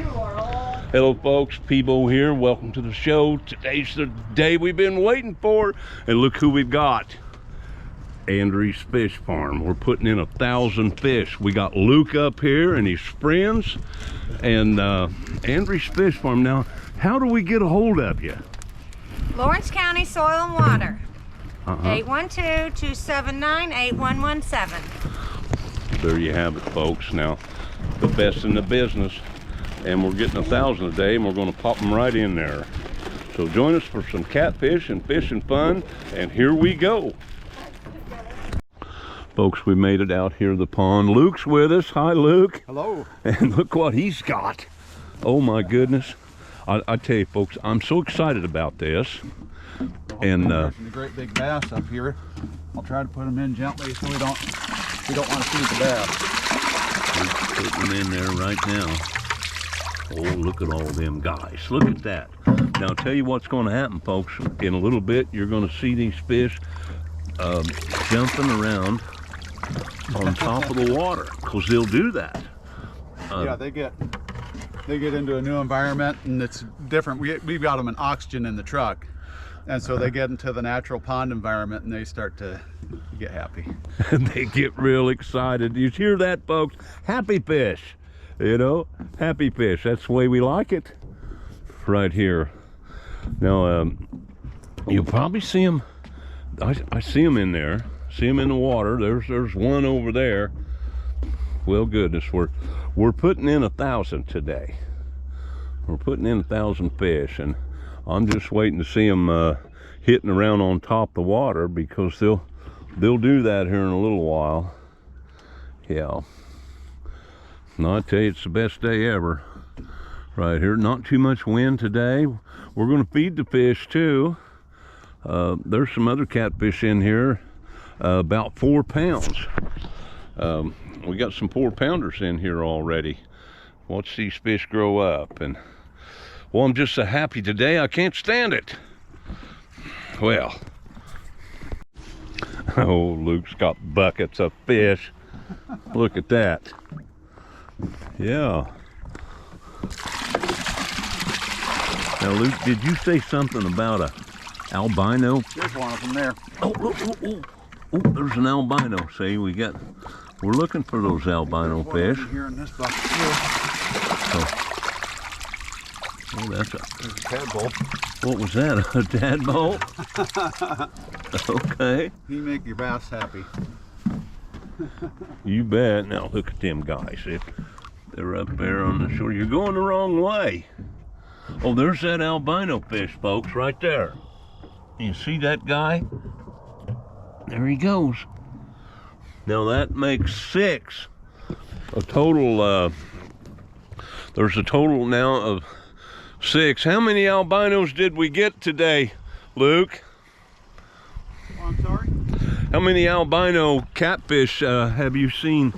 Hello folks, Peebo here. Welcome to the show. Today's the day we've been waiting for. And look who we've got. Andrey's Fish Farm. We're putting in 1,000 fish. We got Luke up here and his friends. And Andrey's Fish Farm. Now, how do we get a hold of you? Lawrence County Soil and Water. 812-279-8117. There you have it, folks. Now, the best in the business. And we're getting 1,000 a day, and we're going to pop them right in there. So join us for some catfish and fishing fun, and here we go. Folks, we made it out here to the pond. Luke's with us. Hi, Luke. Hello. And look what he's got. Oh my goodness. I tell you, folks, I'm so excited about this. And the great big bass up here. I'll try to put them in gently so we don't want to feed the bass. We're putting them in there right now. Oh, look at all them guys. Look at that. Now, I'll tell you what's going to happen, folks. In a little bit, you're going to see these fish jumping around on top of the water, because they'll do that. Yeah, they get into a new environment, and it's different. We've got them in oxygen in the truck, and so they get into the natural pond environment, and they start to get happy. And they get real excited. You hear that, folks? Happy fish. You know, happy fish. That's the way we like it right here. Now, you'll probably see them. I see them in there. See them in the water. There's one over there. Well, goodness, we're putting in 1,000 today. We're putting in 1,000 fish, and I'm just waiting to see them hitting around on top of the water, because they'll do that here in a little while. Yeah. No, I tell you, it's the best day ever right here. Not too much wind today. We're going to feed the fish too. There's some other catfish in here, about 4 pounds. We got some 4-pounders in here already. Watch these fish grow up. And well, I'm just so happy today, I can't stand it. Well, oh, Luke's got buckets of fish. Look at that. Yeah. Now, Luke, did you say something about a albino? There's one of them there. Oh, there's an albino. See, we're looking for those albino fish. Here in this bucket too. Oh, that's there's a tadpole. What was that? A tadpole? Okay. You make your bass happy. You bet. Now look at them guys. They're up there on the shore. You're going the wrong way. Oh, there's that albino fish, folks, right there. You see that guy? There he goes. Now that makes 6. A total, there's a total now of 6. How many albinos did we get today, Luke? Oh, I'm sorry? How many albino catfish have you seen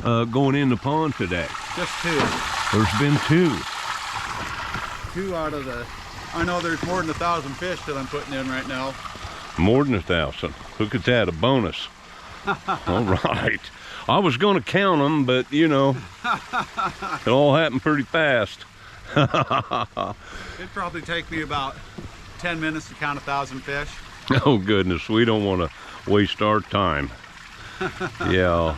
going in the pond today? Just 2. There's been 2. 2 out of the... I know there's more than 1,000 fish that I'm putting in right now. More than 1,000. Look at that, a bonus. All right. I was going to count them, but you know, it all happened pretty fast. It'd probably take me about 10 minutes to count 1,000 fish. Oh goodness, we don't want to waste our time. Yeah.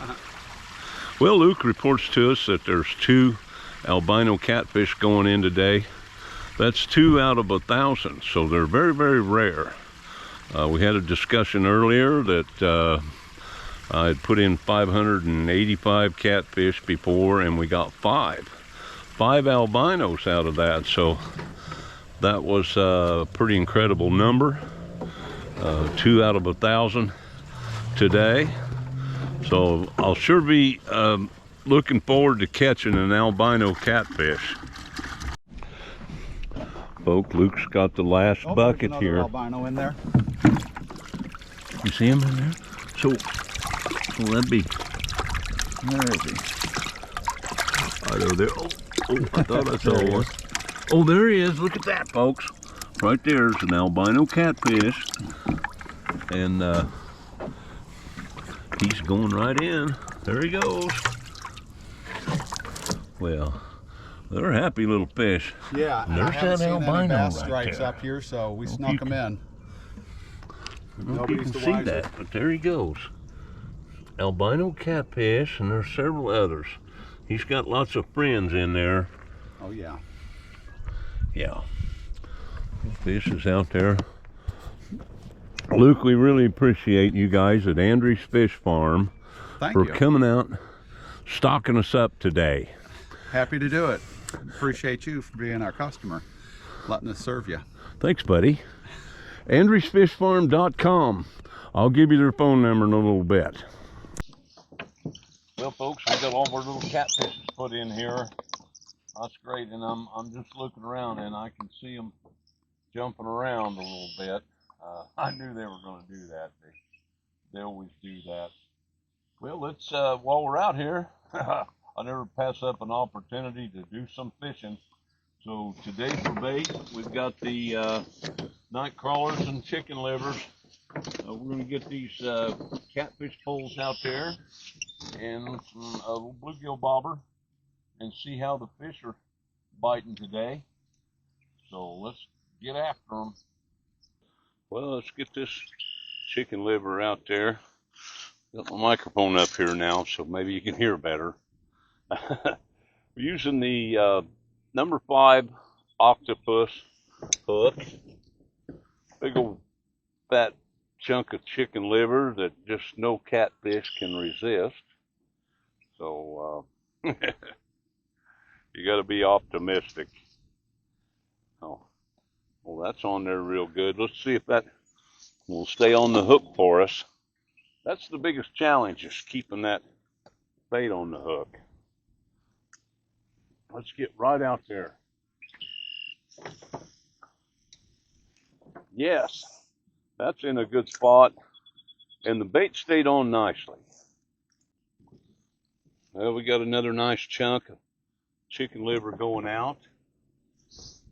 Well, Luke reports to us that there's 2 albino catfish going in today. That's 2 out of 1,000, so they're very, very rare. We had a discussion earlier that I had put in 585 catfish before, and we got 5 albinos out of that, so that was a pretty incredible number. 2 out of 1,000 today. So I'll sure be looking forward to catching an albino catfish. Folks, Luke's got the last bucket here. Albino in there. You see him in there? So will that be? Where is he? Right over there. Oh, I thought I saw one. Oh, there he is. Look at that, folks. Right there's an albino catfish, and he's going right in. There he goes. Well, They're happy little fish. Yeah, and I There's haven't that seen any albino bass right stripes there. up here, so we Hope snuck you them in. I don't know if you Nobody's can the see wiser. that, but there he goes. Albino catfish, and there's several others. He's got lots of friends in there. Oh yeah. Yeah. Fish is out there. Luke, we really appreciate you guys at Andrey's Fish Farm Thank for you. coming out, stocking us up today. Happy to do it. Appreciate you for being our customer, letting us serve you. Thanks, buddy. andreysfishfarm.com. I'll give you their phone number in a little bit. Well, folks, we got all of our little catfishes put in here. That's great, and I'm just looking around and I can see them jumping around a little bit. I knew they were going to do that. They always do that. Well, let's while we're out here, I never pass up an opportunity to do some fishing. So today for bait, we've got the night crawlers and chicken livers. We're going to get these catfish poles out there and some little bluegill bobber and see how the fish are biting today. So let's get after them. Well, let's get this chicken liver out there. Got my microphone up here now, so maybe you can hear better. We're using the number 5 octopus hook. Big old fat chunk of chicken liver that just no catfish can resist. So you got to be optimistic. Oh, well, that's on there real good. Let's see if that will stay on the hook for us. That's the biggest challenge, is keeping that bait on the hook. Let's get right out there. Yes, that's in a good spot, and the bait stayed on nicely. Well, we got another nice chunk of chicken liver going out. Just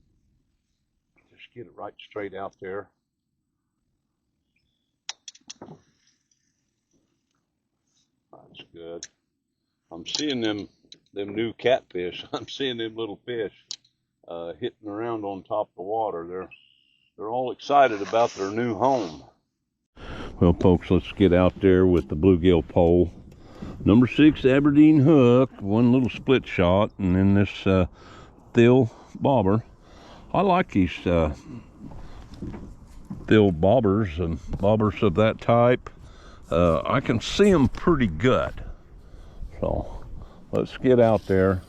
get it right straight out there. That's good. I'm seeing them new catfish. I'm seeing them little fish hitting around on top of the water. They're all excited about their new home. Well, folks, let's get out there with the bluegill pole. Number 6 Aberdeen hook, one little split shot, and then this thill bobber. I like these thill bobbers and bobbers of that type. I can see them pretty good. So let's get out there.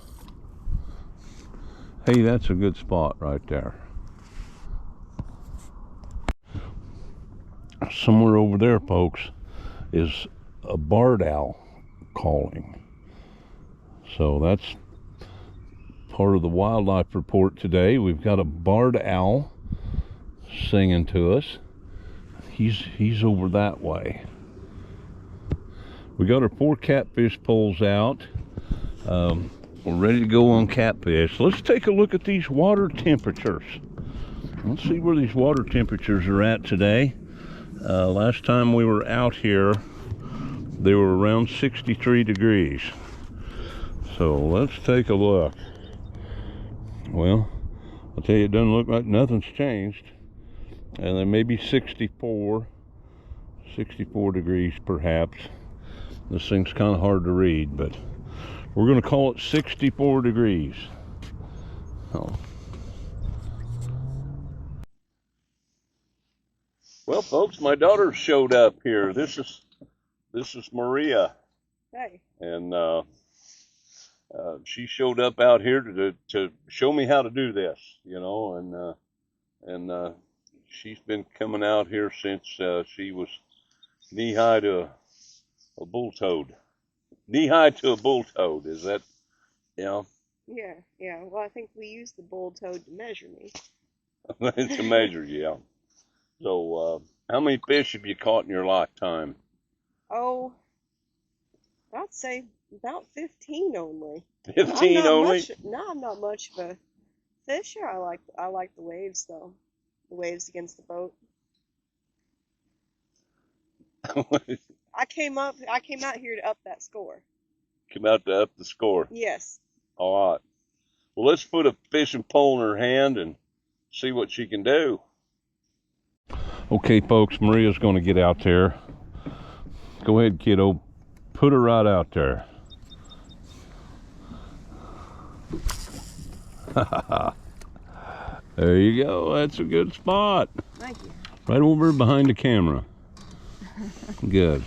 Hey, that's a good spot right there. Somewhere over there, folks, is a barred owl calling. So that's part of the wildlife report today. We've got a barred owl singing to us. He's over that way. We got our 4 catfish poles out. We're ready to go on catfish. Let's take a look at these water temperatures. Let's see where these water temperatures are at today. Last time we were out here, they were around 63 degrees. So let's take a look. Well, I'll tell you, it doesn't look like nothing's changed. And then maybe 64 degrees perhaps. This thing's kind of hard to read, but we're going to call it 64 degrees. Oh. Well, folks, my daughter showed up here. This is Maria. Hey. And she showed up out here to show me how to do this, you know, and she's been coming out here since she was knee-high to a bull toad. Knee-high to a bull toad, is that, yeah? Yeah. Well, I think we used the bull toad to measure me. To measure, yeah. So, how many fish have you caught in your lifetime? Oh, I'd say about 15 only. 15 only? I'm not much of a fisher. I like the waves though. The waves against the boat. I came out here to up that score. Come out to up the score. Yes. All right. Well, let's put a fishing pole in her hand and see what she can do. Okay, folks, Maria's going to get out there. Go ahead, kiddo. Put her right out there. There you go. That's a good spot. Thank you. Right over behind the camera. Good.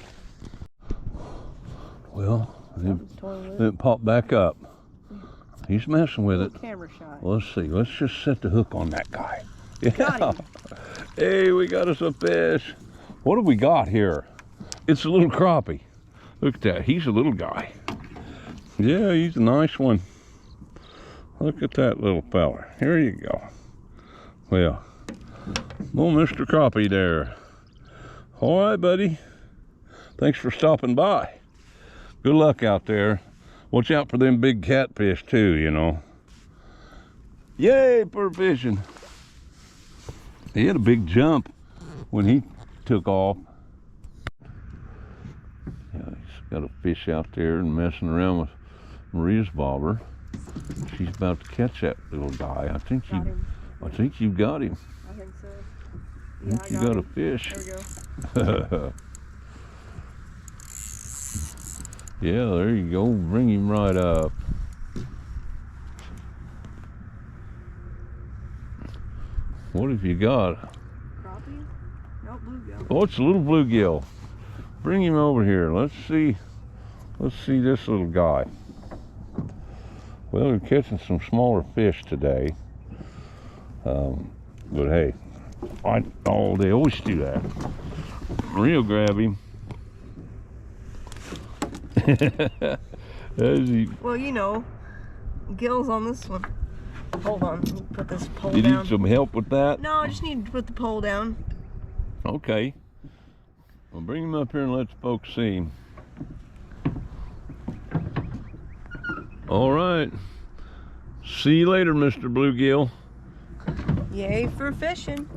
Well, it popped back up. He's messing with it. Camera shot. Let's see. Let's just set the hook on that guy. Yeah. Got him. Hey, we got us a fish. What have we got here? It's a little crappie. Look at that. He's a little guy. Yeah, he's a nice one. Look at that little fella. Here you go. Well, little Mr. Crappie there. All right, buddy. Thanks for stopping by. Good luck out there. Watch out for them big catfish too, you know. Yay for fishing. He had a big jump when he took off. Yeah, he's got a fish out there and messing around with Maria's bobber. She's about to catch that little guy. I think you got him. I think so. I think you got a fish. There we go. Yeah, there you go. Bring him right up. What have you got? Crappie? No, bluegill. Oh, it's a little bluegill. Bring him over here. Let's see this little guy. Well, we're catching some smaller fish today. But hey, they always do that. Maria grab him. Well, you know, gills on this one. Hold on, let me put this pole You down. need some help with that? No, I just need to put the pole down. Okay. Well, bring him up here and let the folks see him. All right. See you later, Mr. Bluegill. Yay for fishing.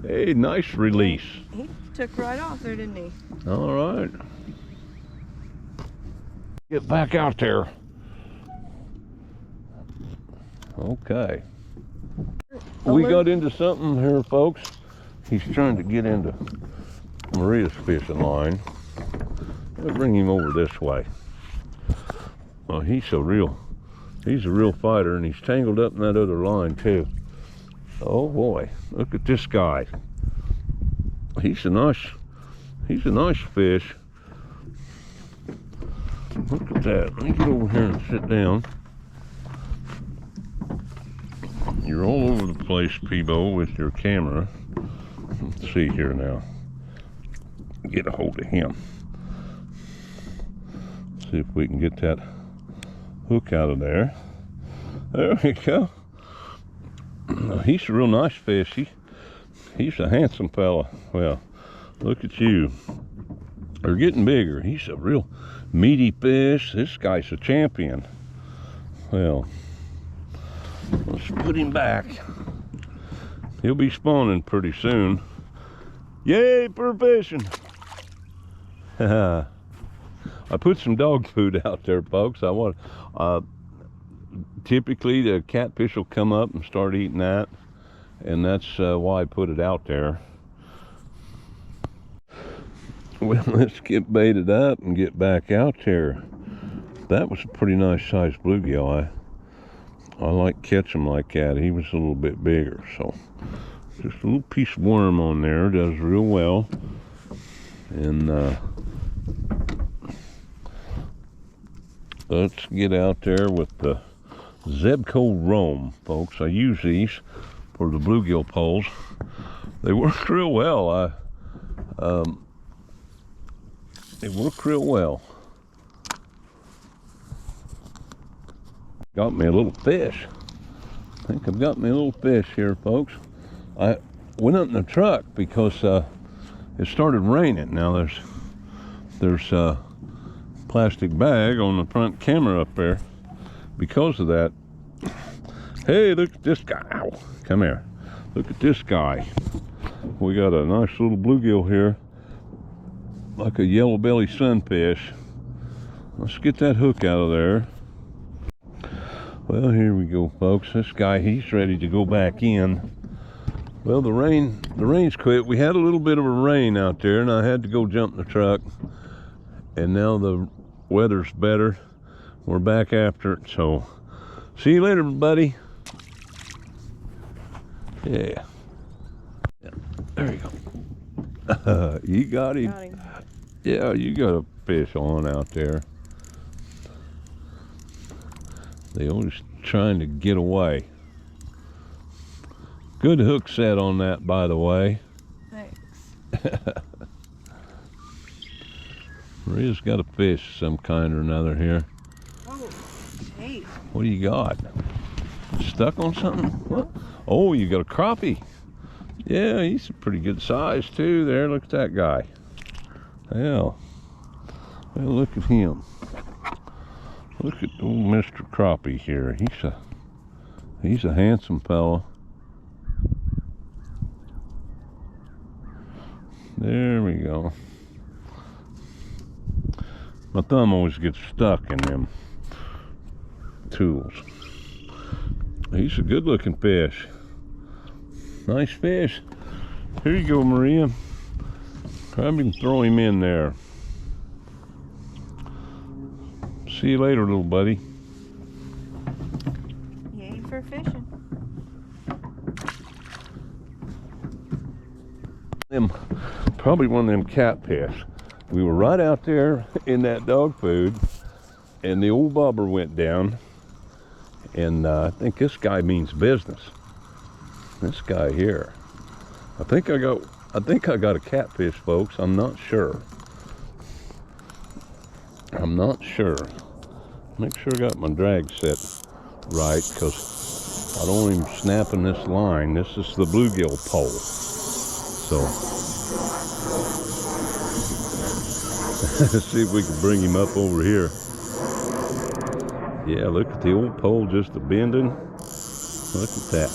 Hey, nice release. He took right off there, didn't he? All right. Get back out there. Okay. We got into something here, folks. He's trying to get into Maria's fishing line. I'll bring him over this way. Well, he's a real fighter, and he's tangled up in that other line too. Oh boy, look at this guy. He's a nice fish. Look at that. Let me get over here and sit down. You're all over the place, Peebo, with your camera. Let's see here now. Get a hold of him. See if we can get that hook out of there. There we go. He's a real nice fish. He's a handsome fella. Well, look at you. They're getting bigger. He's a real meaty fish. This guy's a champion. Well, let's put him back. He'll be spawning pretty soon. Yay for fishing. I put some dog food out there, folks. Typically the catfish will come up and start eating that, and that's why I put it out there. Well, let's get baited up and get back out there. That was a pretty nice sized bluegill. I like catching like that. He was a little bit bigger, so just a little piece of worm on there does real well. And let's get out there with the Zebco Roam, folks. I use these for the bluegill poles. They work real well. They work real well. Got me a little fish. I think I've got me a little fish here, folks. I went up in the truck because it started raining. Now there's a plastic bag on the front camera up there because of that. Hey, look at this guy. Ow, come here. Look at this guy. We got a nice little bluegill here, like a yellow belly sunfish. Let's get that hook out of there. Well, here we go, folks. This guy, he's ready to go back in. Well, the rain's quit. We had a little bit of a rain out there, and I had to go jump in the truck. And now the weather's better. We're back after it, so see you later, everybody. Yeah. There you go. You got him. Got him. Yeah, you got a fish on out there. They always trying to get away. Good hook set on that, by the way. Thanks. Maria's got a fish some kind or another here. Oh, gee. What do you got? Stuck on something? What? Oh, you got a crappie. Yeah, he's a pretty good size too there. Look at that guy. Hell. Well, look at him. Look at old Mr. Crappie here. He's a handsome fella. There we go. My thumb always gets stuck in them tools. He's a good looking fish. Nice fish. Here you go, Maria. Grab him and throw him in there. See you later, little buddy. Yay for fishing. Probably one of them catfish. We were right out there in that dog food, and the old bobber went down, and I think this guy means business. This guy here. I think I got a catfish, folks. I'm not sure. I'm not sure. Make sure I got my drag set right, because I don't want him snapping this line. This is the bluegill pole. So let's see if we can bring him up over here. Yeah, look at the old pole just a-bending. Look at that.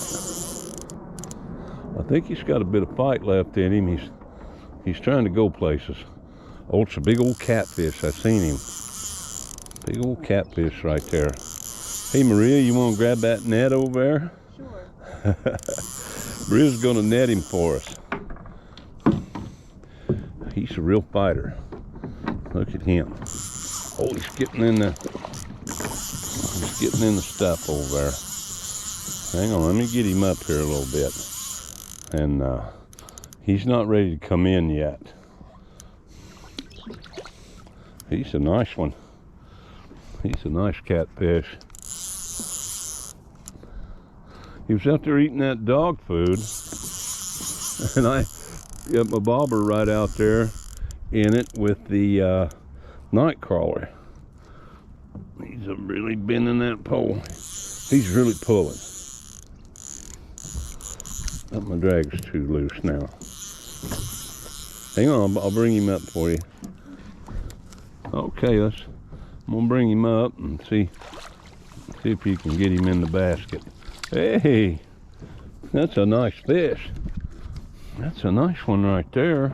I think he's got a bit of fight left in him. He's trying to go places. Oh, it's a big old catfish. I seen him. Big old catfish right there. Hey, Maria, you want to grab that net over there? Sure. Maria's going to net him for us. He's a real fighter. Look at him. Oh, he's getting in the stuff over there. Hang on, let me get him up here a little bit. And he's not ready to come in yet. He's a nice one. He's a nice catfish. He was out there eating that dog food, and I got my bobber right out there in it with the night crawler. He's really bending that pole. He's really pulling. But my drag's too loose now. Hang on, I'll bring him up for you. Okay, I'm gonna bring him up and see if you can get him in the basket. Hey, that's a nice fish. That's a nice one right there.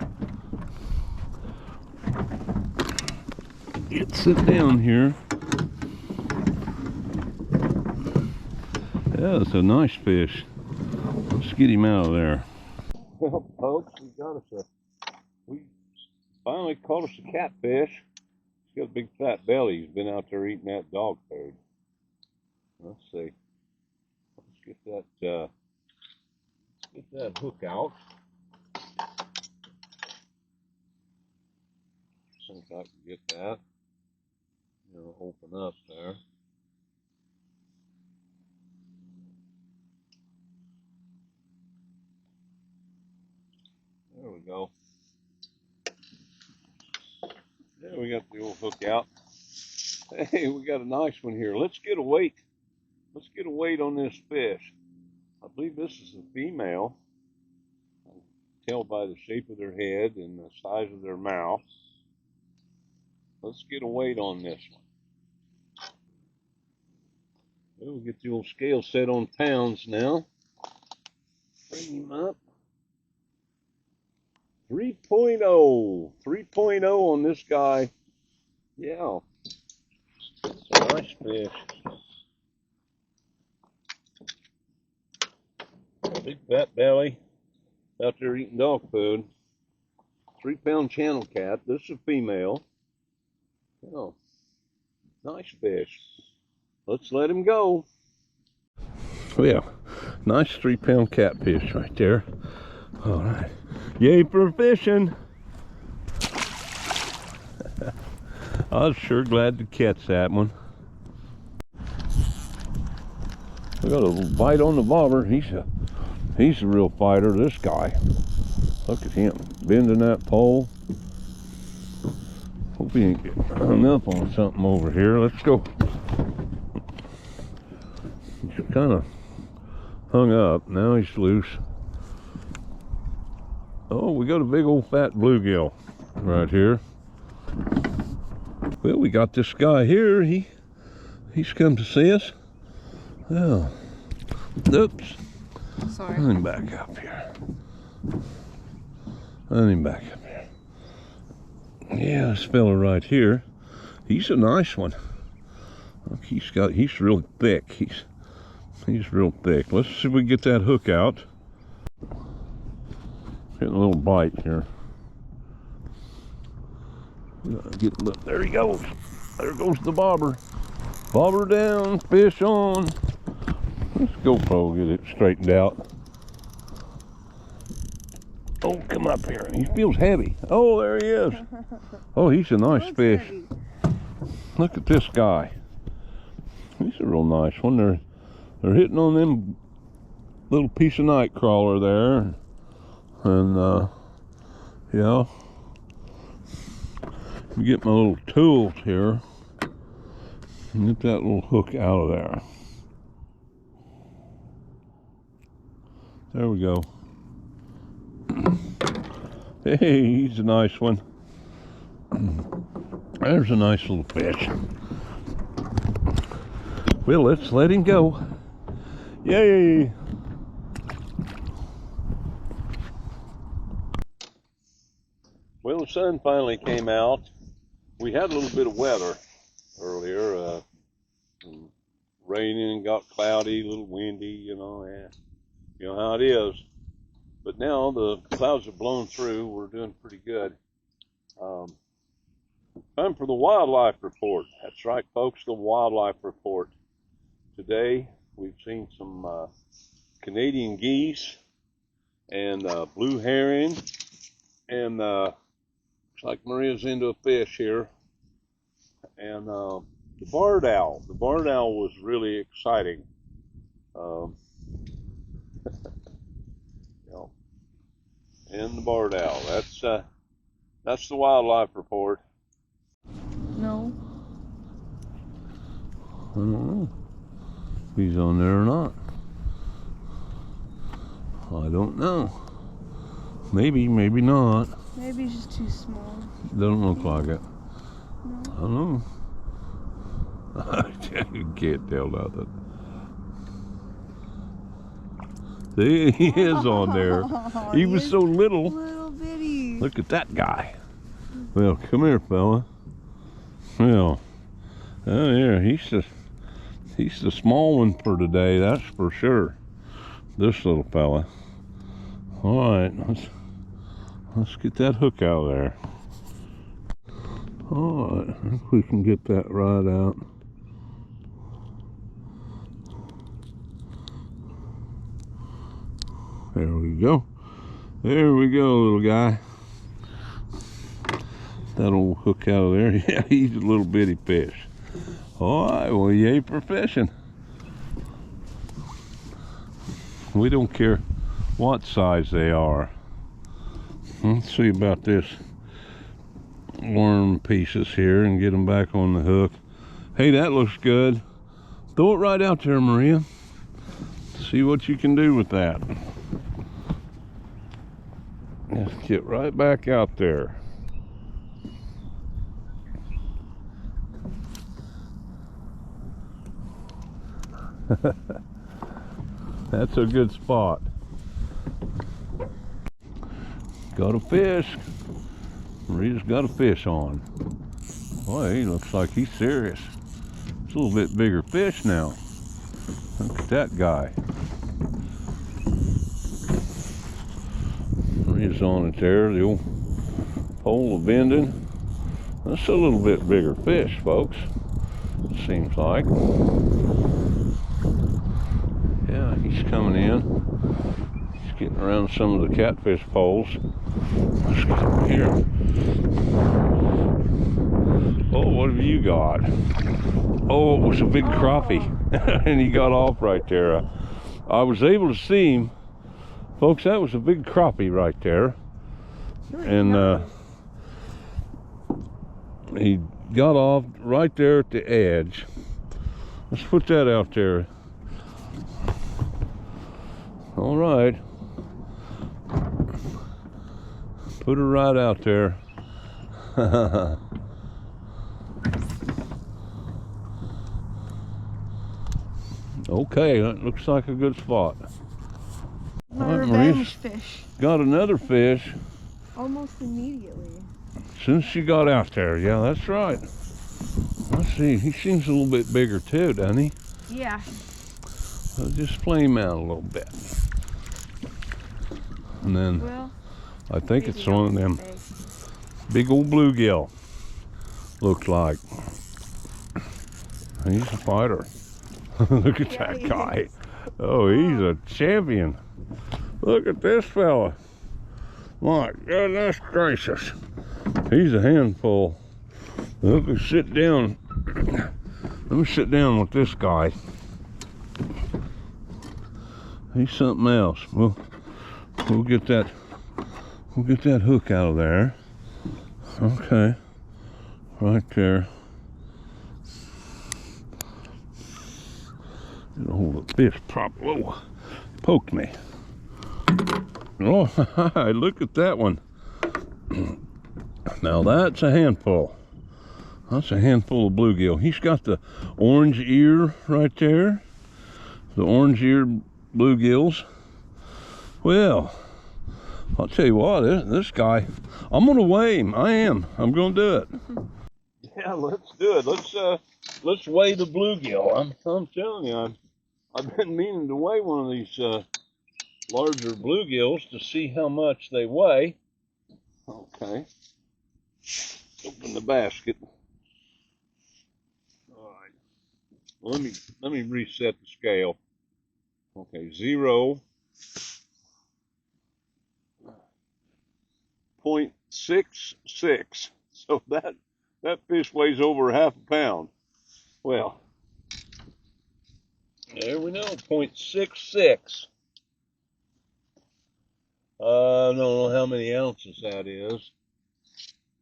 Sit down here. Yeah, that's a nice fish. Let's get him out of there. Well, folks, we finally caught us a catfish. He's got a big fat belly. He's been out there eating that dog food. Let's see. Let's get that hook out. I think I can get that. Open up there. There we go. There we got the old hook out. Hey, we got a nice one here. Let's get a weight. Let's get a weight on this fish. I believe this is a female. I can tell by the shape of their head and the size of their mouth. Let's get a weight on this one. Well, we'll get the old scale set on pounds now. Bring him up. 3.0. 3.0 on this guy. Yeah. It's a nice fish. Big fat belly. Out there eating dog food. 3-pound channel cat. This is a female. Oh, nice fish. Let's let him go. Oh yeah, nice 3-pound catfish right there. All right, yay for fishing. I was sure glad to catch that one. We got a bite on the bobber. He's a real fighter, this guy. Look at him, bending that pole. Hope he ain't getting hung up on something over here. Let's go. He's kind of hung up. Now he's loose. Oh, we got a big old fat bluegill right here. Well, we got this guy here. He's come to see us. Oh, oops. Sorry. Let him back up here. Let him back up here. Yeah, this fella right here. He's a nice one. Look, he's real thick. He's real thick. Let's see if we get that hook out. Getting a little bite here. There he goes. There goes the bobber. Bobber down, fish on. Let's GoPro get it straightened out. Oh, come up here. He feels heavy. Oh, there he is. Oh, he's a nice fish. Heavy. Look at this guy. He's a real nice one. They're hitting on them little piece of night crawler there. And yeah. Let me get my little tools here and get that little hook out of there. There we go. Hey, he's a nice one. There's a nice little fish. Well, let's let him go. Yay! Well, the sun finally came out. We had a little bit of weather earlier, raining, got cloudy, a little windy, you know how it is. But now the clouds have blown through. We're doing pretty good. Time for the wildlife report. That's right, folks, the wildlife report. Today we've seen some Canadian geese and blue heron, and looks like Maria's into a fish here. And the barred owl. The barred owl was really exciting. And the barred owl. That's the wildlife report. No. I don't know if he's on there or not. I don't know. Maybe, maybe not. Maybe it's just too small. Doesn't look like it. No. I don't know. You can't tell nothing. See, he is on there. He was so little. Little bitty. Look at that guy. Well, come here, fella. Well, oh yeah, he's the small one for today, that's for sure. This little fella. All right, let's get that hook out of there. All right, I think we can get that right out. There we go. There we go, little guy. That old hook out of there. Yeah, he's a little bitty fish. All right, well, yay for fishing. We don't care what size they are. Let's see about this worm pieces here and get them back on the hook. Hey, that looks good. Throw it right out there, Maria. See what you can do with that. Let's get right back out there. That's a good spot. Got a fish. Maria's got a fish on. Boy, he looks like he's serious. It's a little bit bigger fish now. Look at that guy. is on it there. The old pole of bending. That's a little bit bigger fish, folks. It seems like. Yeah, he's coming in. He's getting around some of the catfish poles. Let's get over here. Oh, what have you got? Oh, it was a big crappie. And he got off right there. I was able to see him. Folks, that was a big crappie right there. And he got off right there at the edge. Let's put that out there. All right. Put her right out there. Okay, that looks like a good spot. My All right, revenge Maurice. fish. Got another fish Almost immediately. since she got out there. Yeah, that's right. Let's see, he seems a little bit bigger too, doesn't he? Yeah. I'll just flame him out a little bit. And then Well, I think maybe it's one of not them today. big old bluegill. Looks like. He's a fighter. Look at Yeah, that he guy. is. Oh, he's a champion. Look at this fella. My goodness gracious. He's a handful. Let me sit down. Let me sit down with this guy. He's something else. We'll get that hook out of there. Okay. Right there. Get a hold of the fish prop. Whoa. Poked me. Oh, look at that one. Now that's a handful. That's a handful of bluegill. He's got the orange ear right there. The orange eared bluegills. Well, I'll tell you what, this guy, I'm gonna weigh him. I am. I'm gonna do it. Yeah, let's do it. Let's weigh the bluegill. I'm telling you, I've been meaning to weigh one of these larger bluegills to see how much they weigh. Okay. Open the basket. All right. Let me reset the scale. Okay, 0.66. So that fish weighs over half a pound. Well, there we know, 0.66. I don't know how many ounces that is.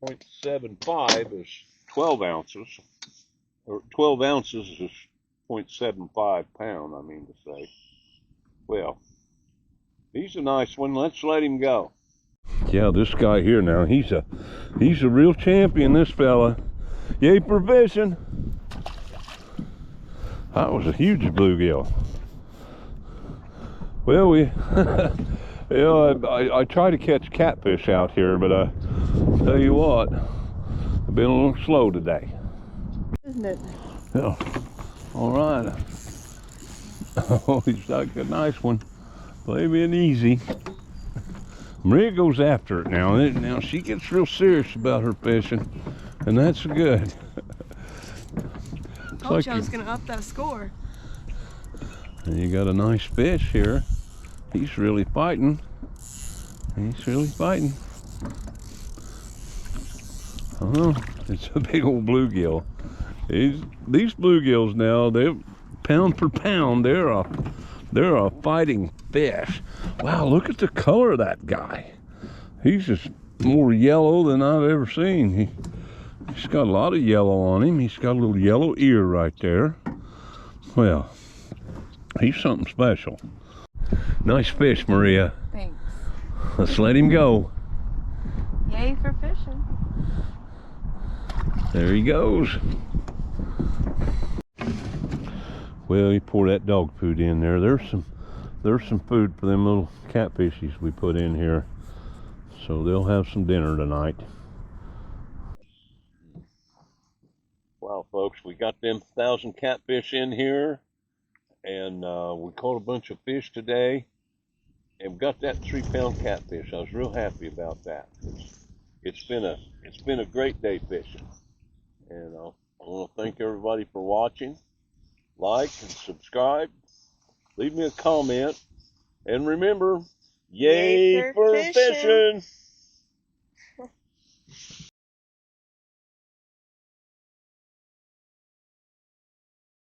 0.75 is 12 ounces. Or 12 ounces is 0.75 pound, I mean to say. Well, he's a nice one. Let's let him go. Yeah, this guy here now, he's a real champion, this fella. Yay for fishing. That was a huge bluegill. Well, you know, I try to catch catfish out here, but I tell you what, I've been a little slow today. Isn't it? Yeah. All right. Oh, he's got a nice one. Play being easy. Maria goes after it now. Now she gets real serious about her fishing, and that's good. Told you I was gonna up that score. And you got a nice fish here. He's really fighting. He's really fighting. Oh, it's a big old bluegill. These bluegills now, they're pound for pound, they're a fighting fish. Wow, look at the color of that guy. He's just more yellow than I've ever seen. He's got a lot of yellow on him. He's got a little yellow ear right there. Well, he's something special. Nice fish, Maria. Thanks. Let's let him go. Yay for fishing. There he goes. Well, you pour that dog food in there. There's some food for them little catfishes we put in here. So they'll have some dinner tonight. Wow, folks, we got them 1,000 catfish in here, and we caught a bunch of fish today. and got that 3-pound catfish. I was real happy about that. It's been a great day fishing, and I want to thank everybody for watching. Like and subscribe. Leave me a comment, and remember, yay Yay for for fishing. fishing.